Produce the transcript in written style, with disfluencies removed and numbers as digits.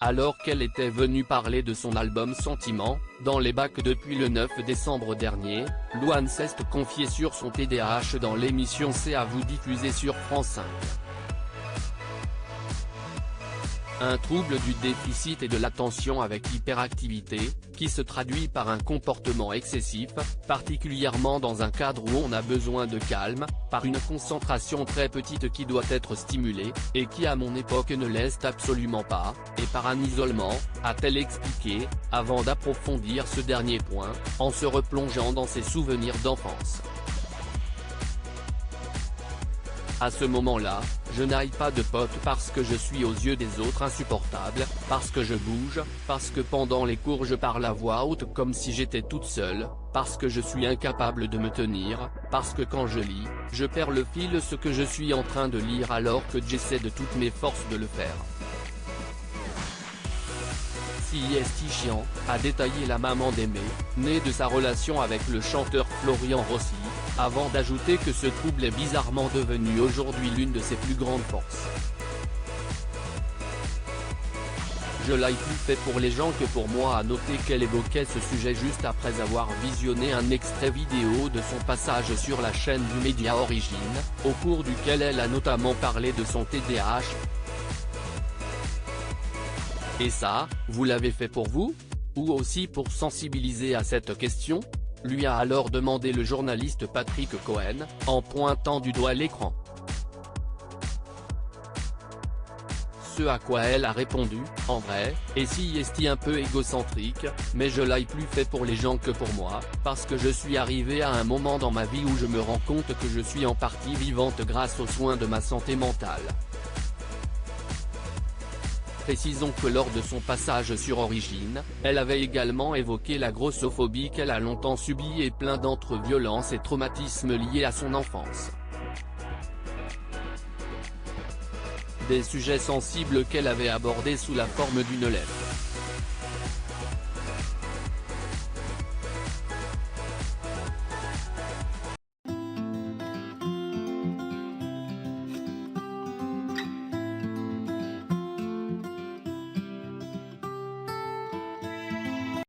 alors qu'elle était venue parler de son album Sentiment, dans les bacs depuis le 9 décembre dernier. Louane s'est confiée sur son TDAH dans l'émission C'est à vous diffusée sur France 5. Un trouble du déficit et de l'attention avec hyperactivité, qui se traduit par un comportement excessif, particulièrement dans un cadre où on a besoin de calme, par une concentration très petite qui doit être stimulée, et qui à mon époque ne l'est absolument pas, et par un isolement, a-t-elle expliqué, avant d'approfondir ce dernier point, en se replongeant dans ses souvenirs d'enfance. À ce moment-là, je n'aille pas de potes parce que je suis aux yeux des autres insupportable, parce que je bouge, parce que pendant les cours je parle à voix haute comme si j'étais toute seule, parce que je suis incapable de me tenir, parce que quand je lis, je perds le fil ce que je suis en train de lire alors que j'essaie de toutes mes forces de le faire. C'est chiant, a détaillé la maman d'Aimé, née de sa relation avec le chanteur Florian Rossi, avant d'ajouter que ce trouble est bizarrement devenu aujourd'hui l'une de ses plus grandes forces. Je l'ai plus fait pour les gens que pour moi, a noté qu'elle évoquait ce sujet juste après avoir visionné un extrait vidéo de son passage sur la chaîne du média Origine, au cours duquel elle a notamment parlé de son TDAH. Et ça, vous l'avez fait pour vous? Ou aussi pour sensibiliser à cette question? Lui a alors demandé le journaliste Patrick Cohen, en pointant du doigt l'écran. Ce à quoi elle a répondu, en vrai, et si est un peu égocentrique, mais je l'ai plus fait pour les gens que pour moi, parce que je suis arrivé à un moment dans ma vie où je me rends compte que je suis en partie vivante grâce aux soins de ma santé mentale. Précisons que lors de son passage sur Origine, elle avait également évoqué la grossophobie qu'elle a longtemps subie et plein d'autres violences et traumatismes liés à son enfance. Des sujets sensibles qu'elle avait abordés sous la forme d'une lettre.